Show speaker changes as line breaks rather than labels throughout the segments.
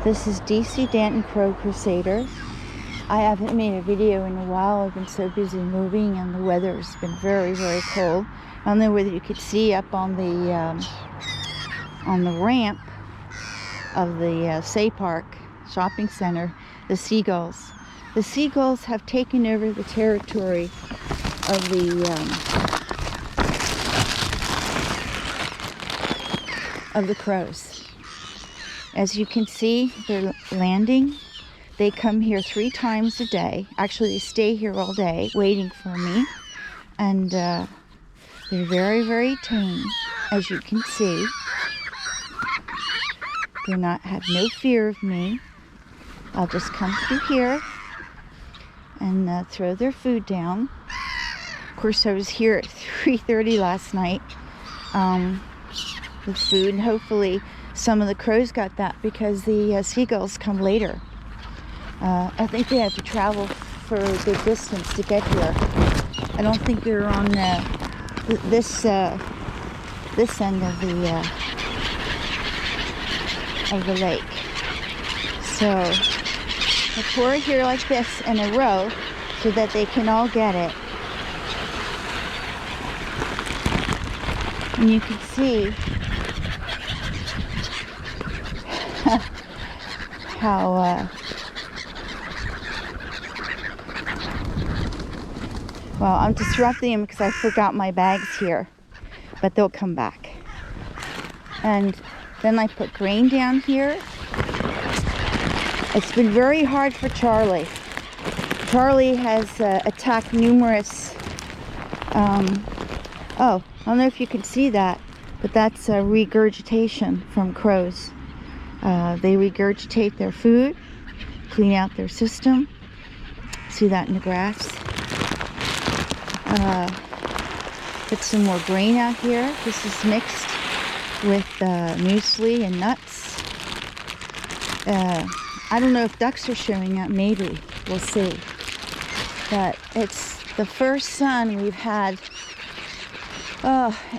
This is DC Danton Crow Crusader. I haven't made a video in a while. I've been so busy moving and the weather has been very, very cold. I don't know whether you could see up on the ramp of the Say Park shopping center, the seagulls. The seagulls have taken over the territory of the crows. As you can see, they're landing. They come here 3 times a day. Actually, they stay here all day waiting for me. And they're very, very tame, as you can see. They have no fear of me. I'll just come through here and throw their food down. Of course, I was here at 3:30 last night with food, and hopefully some of the crows got that because the seagulls come later. I think they have to travel for a good distance to get here. I don't think they're on this end of the lake. So I pour it here like this in a row so that they can all get it. And you can see how well, I'm disrupting them because I forgot my bags here, but they'll come back. And then I put grain down here. It's been very hard for Charlie. Charlie has attacked numerous oh, I don't know if you can see that, but that's regurgitation from crows. They regurgitate their food, clean out their system. See that in the grass. Put some more grain out here. This is mixed with muesli and nuts. I don't know if ducks are showing up. Maybe. We'll see. But it's the first sun we've had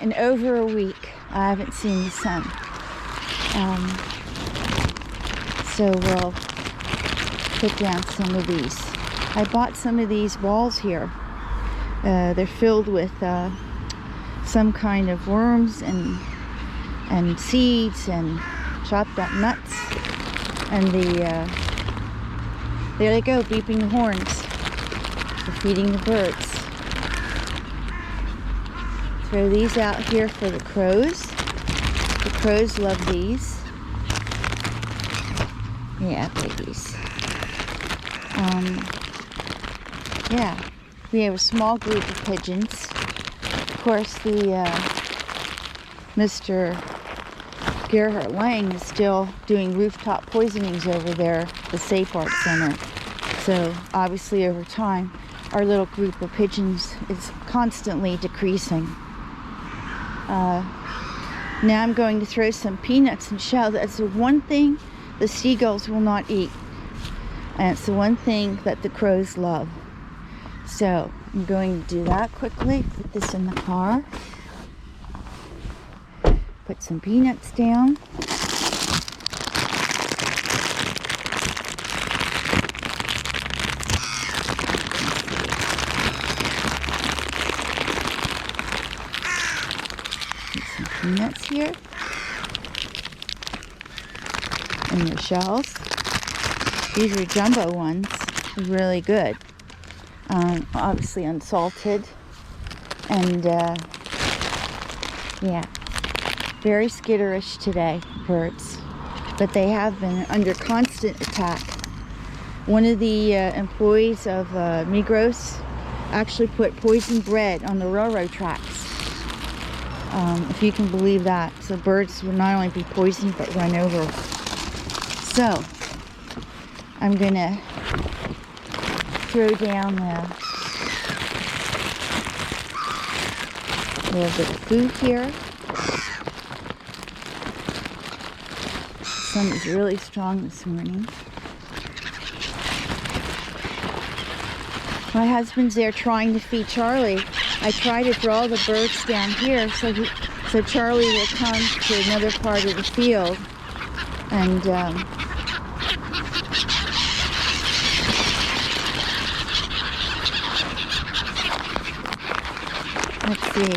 in over a week. I haven't seen the sun. So we'll put down some of these. I bought some of these balls here. They're filled with some kind of worms and seeds and chopped up nuts. And there they go, beeping the horns for feeding the birds. Throw these out here for the crows. The crows love these. Yeah, babies. Yeah, we have a small group of pigeons. Of course, the Mr. Gerhard Lang is still doing rooftop poisonings over there at the Say Park Center. So obviously over time, our little group of pigeons is constantly decreasing. Now I'm going to throw some peanuts and shells. That's the one thing the seagulls will not eat. And it's the one thing that the crows love. So I'm going to do that quickly. Put this in the car. Put some peanuts down. Put some peanuts here. And the shells. These are jumbo ones. Really good. Obviously unsalted. And yeah. Very skitterish today, birds, but they have been under constant attack. One of the employees of Migros actually put poisoned bread on the railroad tracks, if you can believe that. So birds would not only be poisoned but run over. So I'm gonna throw down a little bit of food here. The sun is really strong this morning. My husband's there trying to feed Charlie. I try to draw the birds down here so Charlie will come to another part of the field and Let's see.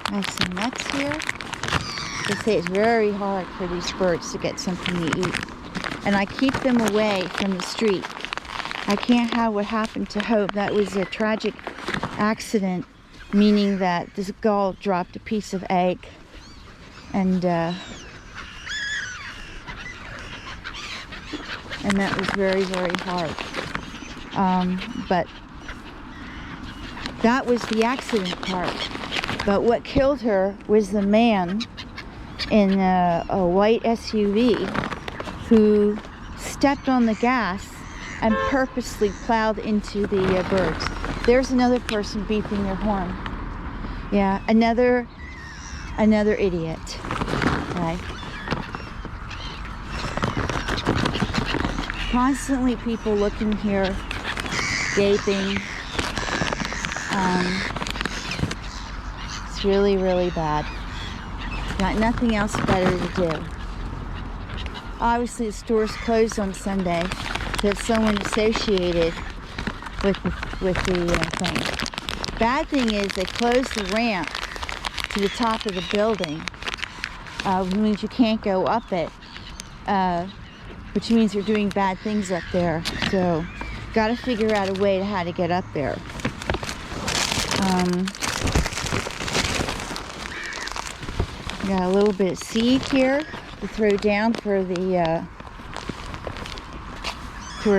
I have some nuts here. They say it's very hard for these birds to get something to eat. And I keep them away from the street. I can't have what happened to Hope. That was a tragic accident, meaning that this gull dropped a piece of egg. And that was very, very hard. But that was the accident part. But what killed her was the man in a white SUV who stepped on the gas and purposely plowed into the birds. There's another person beeping their horn. Yeah, another idiot. Okay. Constantly people looking here, gaping. It's really, really bad. Got nothing else better to do. Obviously, the store's closed on Sunday. There's someone associated with the thing. Bad thing is they closed the ramp to the top of the building, which means you can't go up it, which means they're doing bad things up there. So, got to figure out a way to how to get up there. Got a little bit of seed here to throw down for the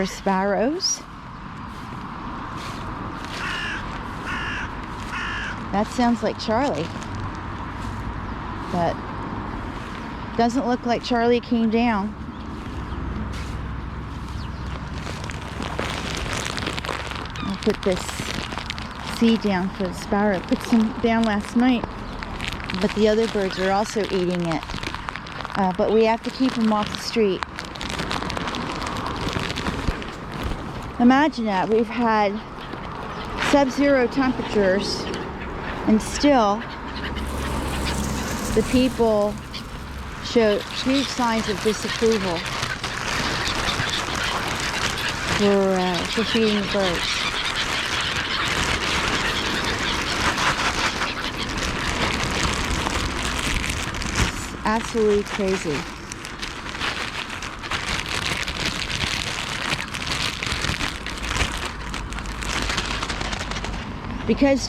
sparrows. That sounds like Charlie, but doesn't look like Charlie came down. I'll put this seed down for the sparrow. Put some down last night, but the other birds are also eating it. But we have to keep them off the street. Imagine that. We've had sub-zero temperatures and still the people show huge signs of disapproval for feeding the birds. It's absolutely crazy. Because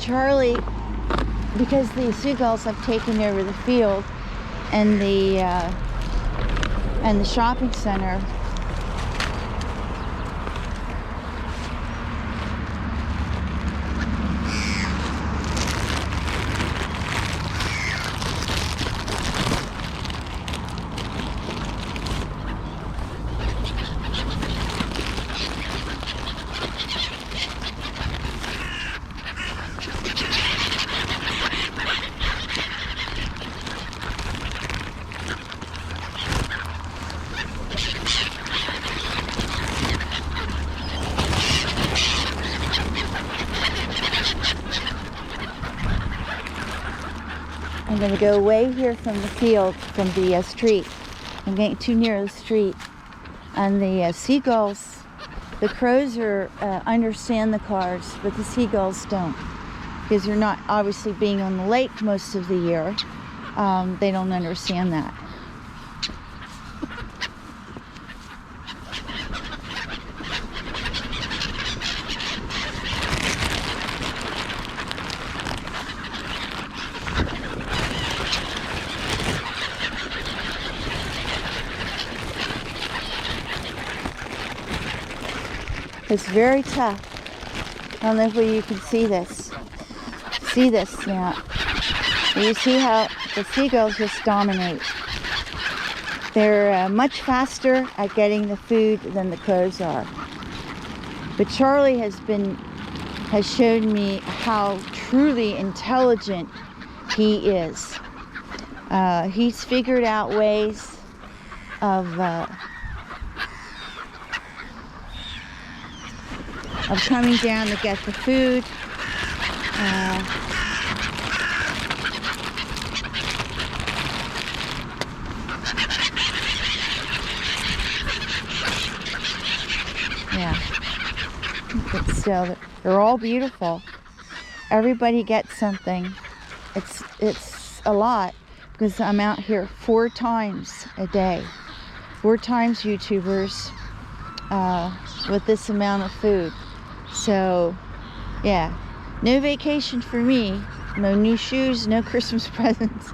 the seagulls have taken over the field and the shopping center. I'm going to go away here from the field, from the street. I'm getting too near the street. And the seagulls, the crows understand the cars, but the seagulls don't. Because they're not obviously being on the lake most of the year. They don't understand that. It's very tough. I don't know if you can see this. See this now. You see how the seagulls just dominate. They're much faster at getting the food than the crows are. But Charlie has shown me how truly intelligent he is. He's figured out ways of coming down to get the food. Yeah, but still, they're all beautiful. Everybody gets something. It's a lot because I'm out here 4 times a day. 4 times, YouTubers, with this amount of food. So, yeah, no vacation for me. No new shoes, no Christmas presents.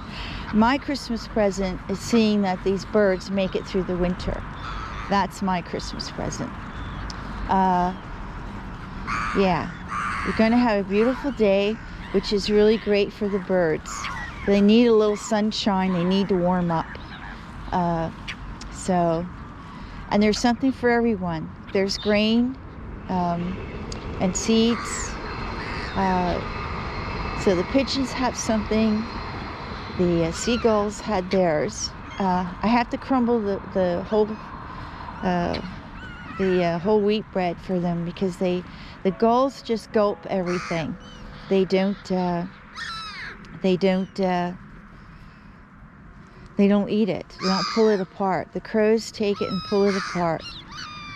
My Christmas present is seeing that these birds make it through the winter. That's my Christmas present. Yeah, we're going to have a beautiful day, which is really great for the birds. They need a little sunshine. They need to warm up. And there's something for everyone. There's grain and seeds. So the pigeons have something. The seagulls had theirs. I have to crumble the whole wheat bread for them because the gulls just gulp everything. They don't eat it. They don't pull it apart. The crows take it and pull it apart,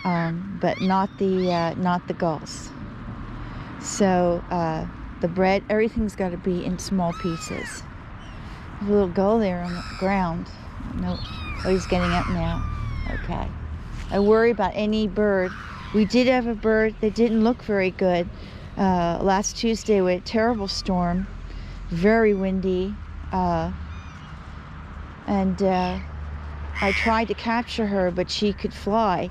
but not the gulls. So the bread, everything's got to be in small pieces. There's a little gull there on the ground. No, oh, he's getting up now. Okay. I worry about any bird. We did have a bird that didn't look very good. Last Tuesday we had a terrible storm, very windy, and I tried to capture her, but she could fly.